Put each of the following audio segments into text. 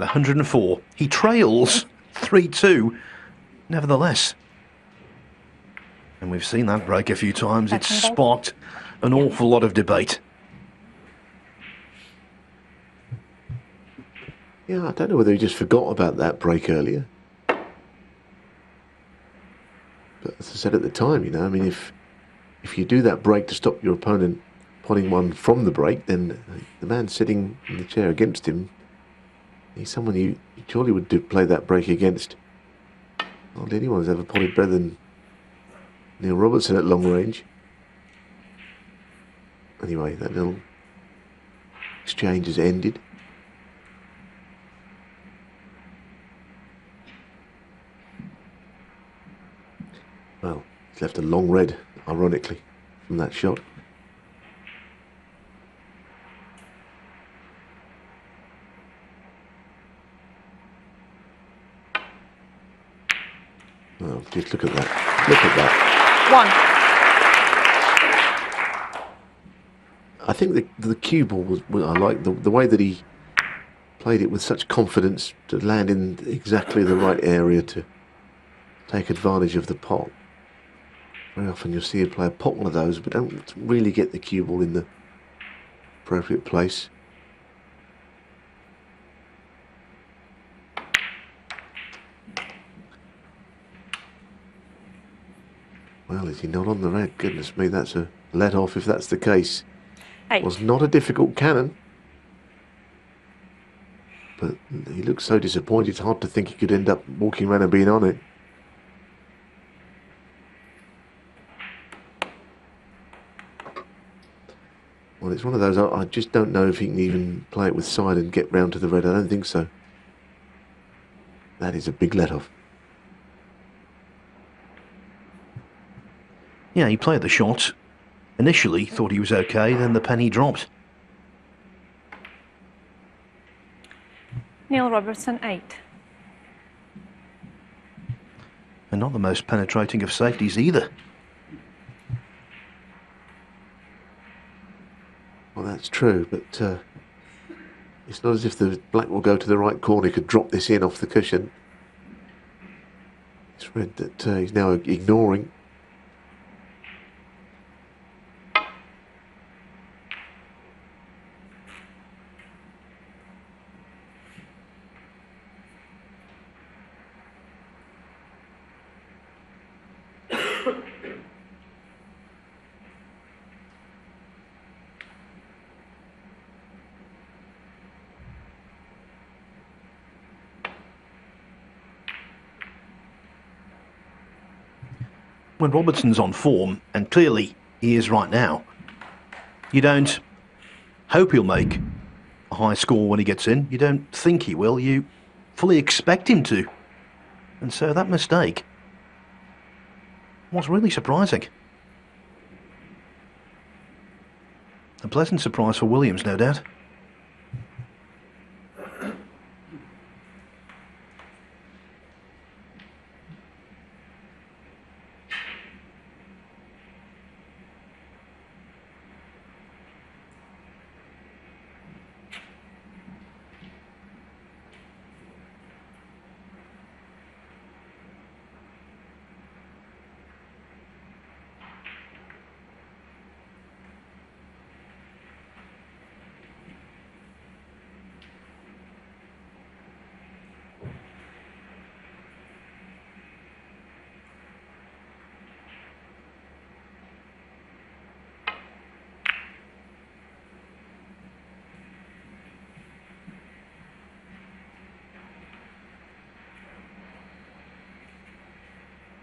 at 104. He trails 3-2, nevertheless. And we've seen that break a few times. It's sparked an awful lot of debate. Yeah, I don't know whether he just forgot about that break earlier. But as I said at the time, you know, I mean, if you do that break to stop your opponent potting one from the break, then the man sitting in the chair against him, he's someone you surely would play that break against. Hardly anyone's ever potted better than Neil Robertson at long range. Anyway, that little exchange has ended. Well, he's left a long red, ironically, from that shot. Oh, just look at that. Look at that. 1. I think the cue ball was I like the way that he played it with such confidence to land in exactly the right area to take advantage of the pot. Very often you'll see a player pot one of those, but don't really get the cue ball in the appropriate place. Well, is he not on the red? Goodness me, that's a let off if that's the case. 8. Was not a difficult cannon. But he looks so disappointed, it's hard to think he could end up walking around and being on it. Well, it's one of those, I just don't know if he can even play it with side and get round to the red. I don't think so. That is a big let-off. Yeah, he played the shot. Initially thought he was okay, then the penny dropped. Neil Robertson, 8. And not the most penetrating of safeties either. Well, that's true, but it's not as if the black will go to the right corner. He could drop this in off the cushion. It's red that he's now ignoring. When Robertson's on form, and clearly he is right now, you don't hope he'll make a high score when he gets in. You don't think he will. You fully expect him to. And so that mistake was really surprising. A pleasant surprise for Williams, no doubt.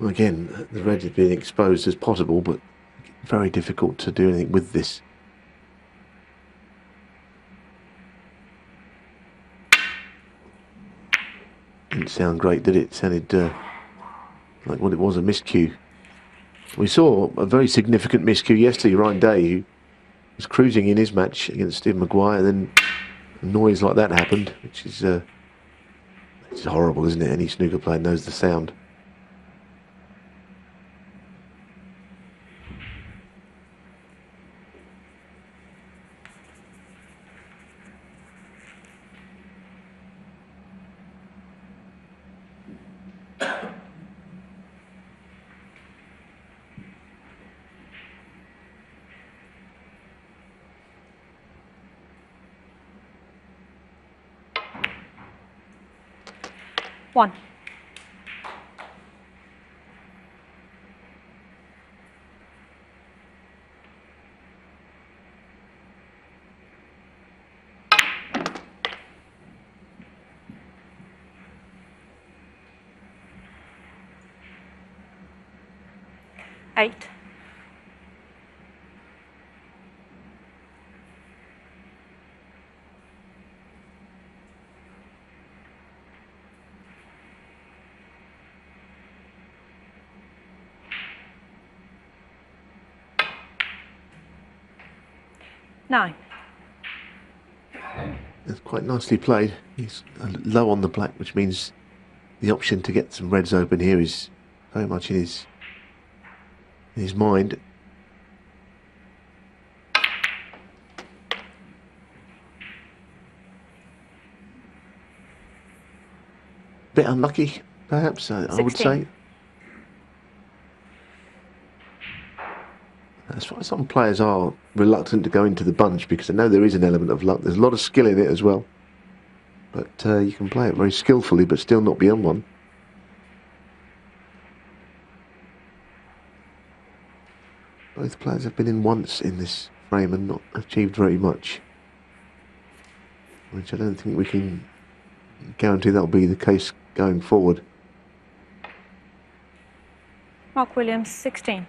Again, the red is being exposed as possible, but very difficult to do anything with this. Didn't sound great, did it? It sounded like what it was, a miscue. We saw a very significant miscue yesterday. Ryan Day, who was cruising in his match against Steve Maguire, then a noise like that happened, which is it's horrible, isn't it? Any snooker player knows the sound. 1. Eight. Nine. It's quite nicely played. He's low on the black, which means the option to get some reds open here is very much in his mind. Bit unlucky, perhaps, I would 16. say. That's why some players are reluctant to go into the bunch, because they know there is an element of luck. There's a lot of skill in it as well. But you can play it very skillfully, but still not be on one. Both players have been in once in this frame and not achieved very much, which I don't think we can guarantee that'll be the case going forward. Mark Williams, 16.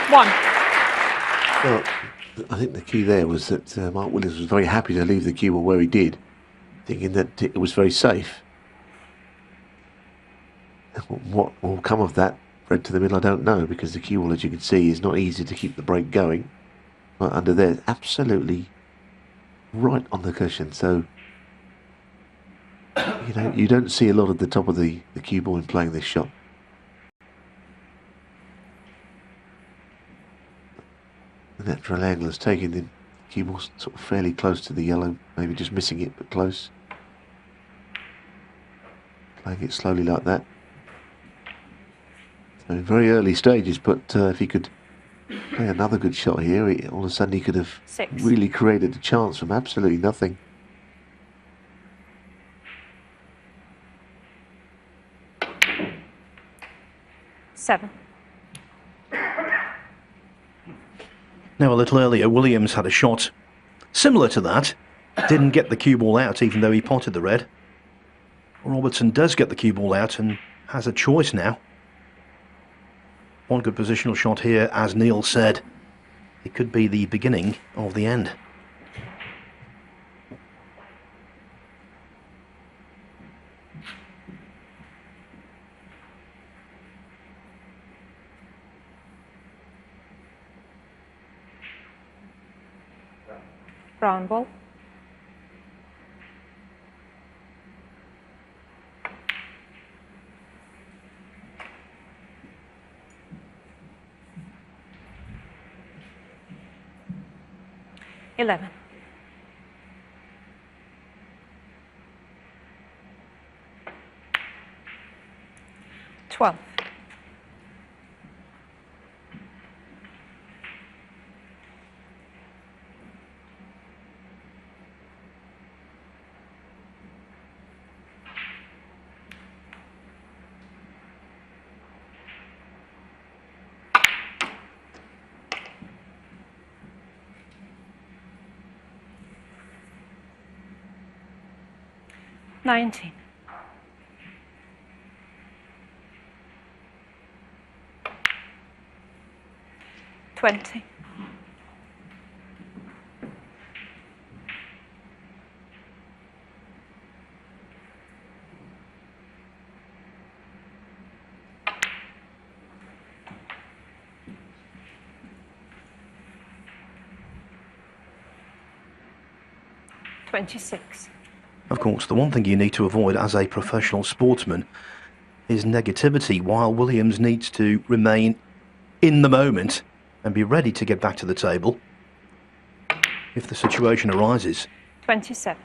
One. Well, I think the key there was that Mark Williams was very happy to leave the cue where he did, thinking that it was very safe. What will come of that, red to the middle, I don't know, because the cue ball, as you can see, is not easy to keep the break going. But under there, absolutely right on the cushion, so you don't see a lot of the top of the cue ball in playing this shot. The natural angle is taking the cue ball sort of fairly close to the yellow, maybe just missing it, but close. Playing it slowly like that. So in very early stages, but if he could play another good shot here, all of a sudden he could have 6. really created a chance from absolutely nothing. Seven. Now, a little earlier, Williams had a shot similar to that. Didn't get the cue ball out, even though he potted the red. Robertson does get the cue ball out and has a choice now. One good positional shot here, as Neil said. It could be the beginning of the end. Brown ball. Eleven. 12. 19. 20. 26. Of course, the one thing you need to avoid as a professional sportsman is negativity, while Williams needs to remain in the moment and be ready to get back to the table if the situation arises. 27.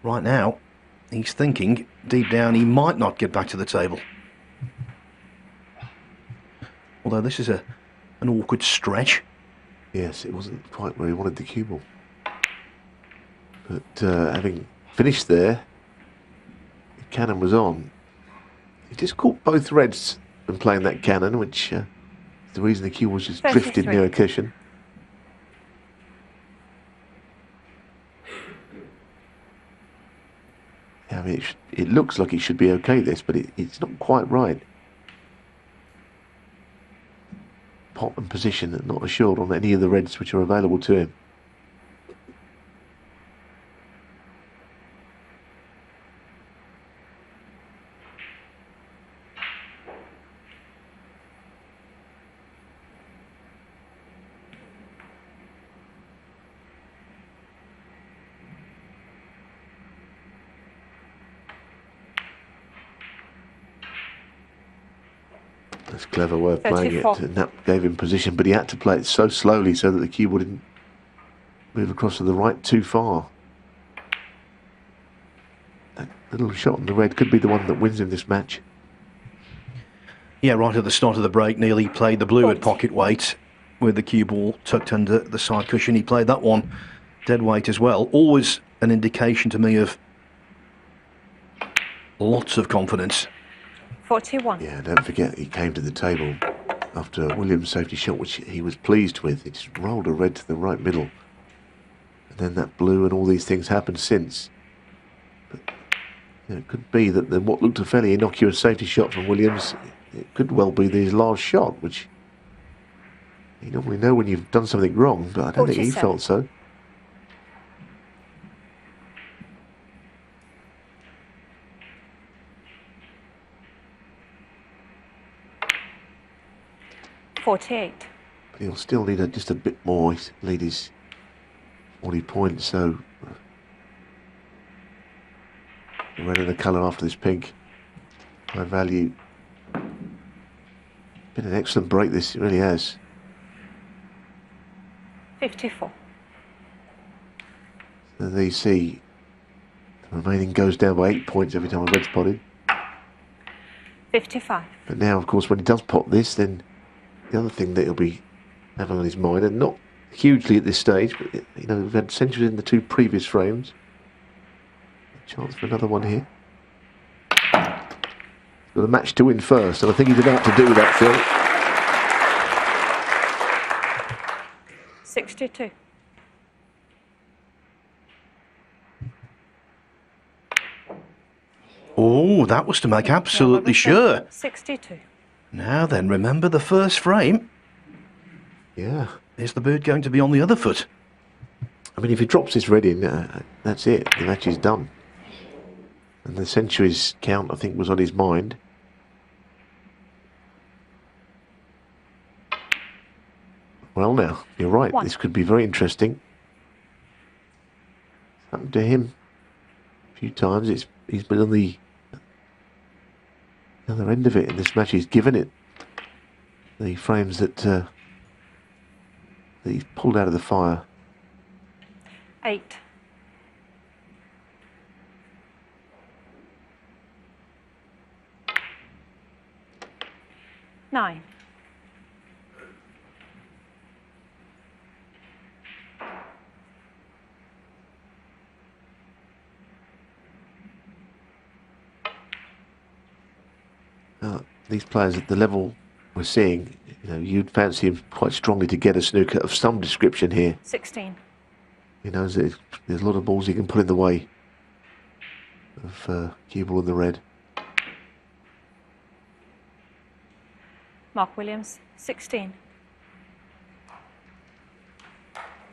Right now, he's thinking deep down he might not get back to the table. Although this is an awkward stretch. Yes, it wasn't quite where he wanted the cue ball. But having finished there, the cannon was on. He just caught both reds when playing that cannon, which is the reason the cue was just drifted 33. near a cushion. I mean, it looks like it should be okay, this, but it's not quite right. Pot and position are not assured on any of the reds which are available to him. That's clever way of playing 34. it. And that gave him position, but he had to play it so slowly so that the cue wouldn't move across to the right too far. That little shot on the red could be the one that wins him this match. Yeah, right at the start of the break, Neely played the blue at 40. pocket weight with the cue ball tucked under the side cushion. He played that one dead weight as well. Always an indication to me of lots of confidence. 41. Yeah, don't forget he came to the table after Williams' safety shot, which he was pleased with. He just rolled a red to the right middle. And then that blue and all these things happened since. But, you know, it could be that what looked a fairly innocuous safety shot from Williams, it could well be his last shot, which you normally know when you've done something wrong, but I don't think he 47. felt so. $48. But he'll still need just a bit more. He's lead his 40 points, so the red of the colour after this pink. High value. Been an excellent break, this, it really has. 54. So there you see, the remaining goes down by 8 points every time a red's potted. 55. But now, of course, when he does pot this, then the other thing that he'll be having on his mind, and not hugely at this stage, but you know, we've had centuries in the two previous frames. A chance for another one here. Got a match to win first, and I think he's about to do that, Phil. 62. Oh, that was to make absolutely Robertson, sure. 62. Now then, remember the first frame. Yeah. Is the bird going to be on the other foot? I mean, if he drops this red in, that's it. The match is done. And the centuries count, I think, was on his mind. Well, now, you're right. One. This could be very interesting. It's happened to him a few times. He's been on the other end of it in this match. He's given it the frames that he's pulled out of the fire. 8. 9. 'Now, these players at the level we're seeing, you know, you'd fancy him quite strongly to get a snooker of some description here. 16. You know, there's a lot of balls he can put in the way of cue ball in the red. Mark Williams, 16.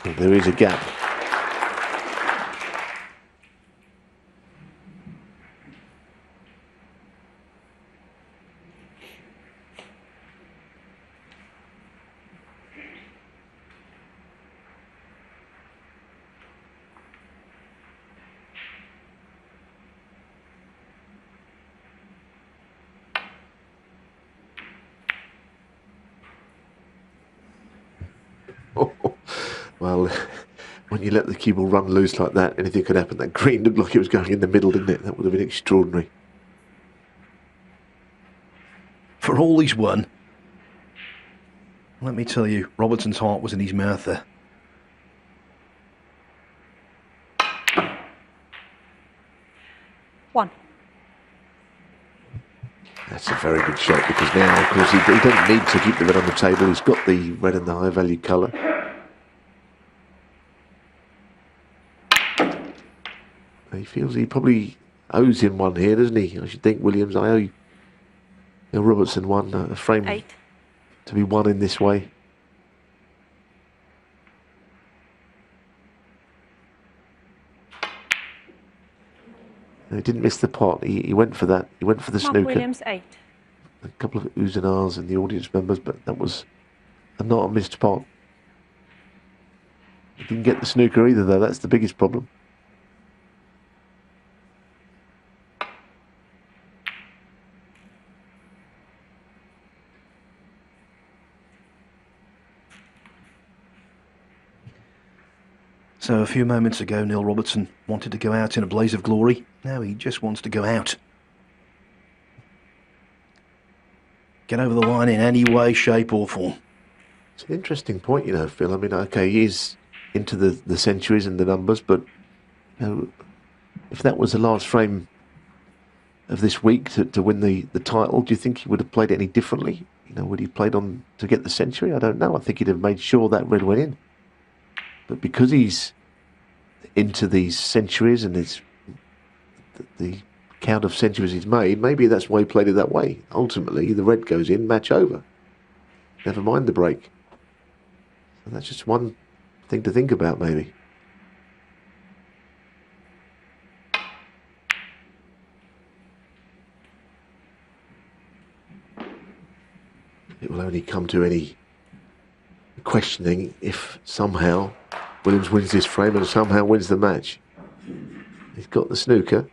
And there is a gap. Well, when you let the cue ball run loose like that, anything could happen. That green looked like it was going in the middle, didn't it? That would have been extraordinary. For all he's won, let me tell you, Robertson's heart was in his mouth there. One. That's a very good shot, because now, of course, he doesn't need to keep the red on the table. He's got the red and the high value colour. He feels he probably owes him one here, doesn't he? I should think, Williams, I owe Robertson one, a frame 8. to be won in this way. He didn't miss the pot. He went for that. He went for the Mark snooker. Williams, 8. A couple of oohs and ahs in the audience members, but that was not a missed pot. He didn't get the snooker either, though. That's the biggest problem. So a few moments ago, Neil Robertson wanted to go out in a blaze of glory. Now he just wants to go out. Get over the line in any way, shape or form. It's an interesting point, you know, Phil. I mean, okay, he is into the centuries and the numbers, but you know, if that was the last frame of this week to win the title, do you think he would have played it any differently? You know, would he have played on to get the century? I don't know. I think he'd have made sure that red went in. But because he's into these centuries and the count of centuries he's made, maybe that's why he played it that way. Ultimately, the red goes in, match over. Never mind the break. So that's just one thing to think about, maybe. It will only come to any questioning if somehow Williams wins this frame and somehow wins the match. He's got the snooker.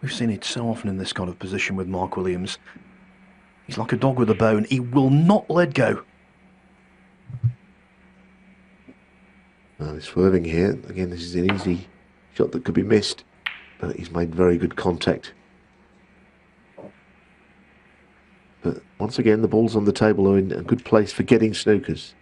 We've seen it so often in this kind of position with Mark Williams. He's like a dog with a bone. He will not let go. Well, he's swerving here. Again, this is an easy shot that could be missed, but he's made very good contact. But once again, the balls on the table are in a good place for getting snookers.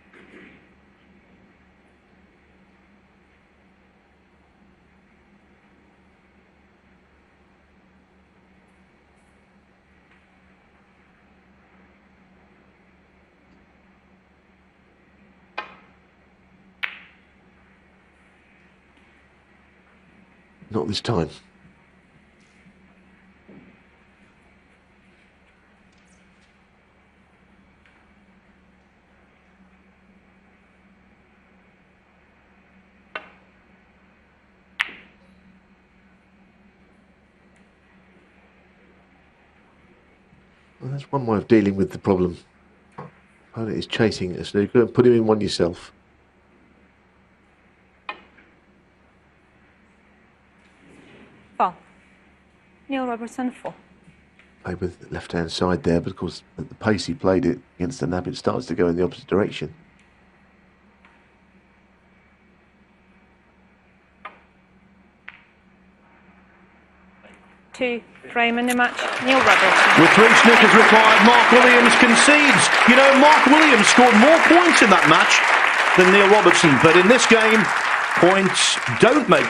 Not this time. Well, that's one way of dealing with the problem. Opponent is chasing a snooker, and put him in one yourself. Neil Robertson, 4. Played with the left-hand side there, but of course, at the pace he played it against the nab, it starts to go in the opposite direction. Two. Frame in the match, Neil Robertson. With 3 snookers required, Mark Williams concedes. You know, Mark Williams scored more points in that match than Neil Robertson, but in this game, points don't make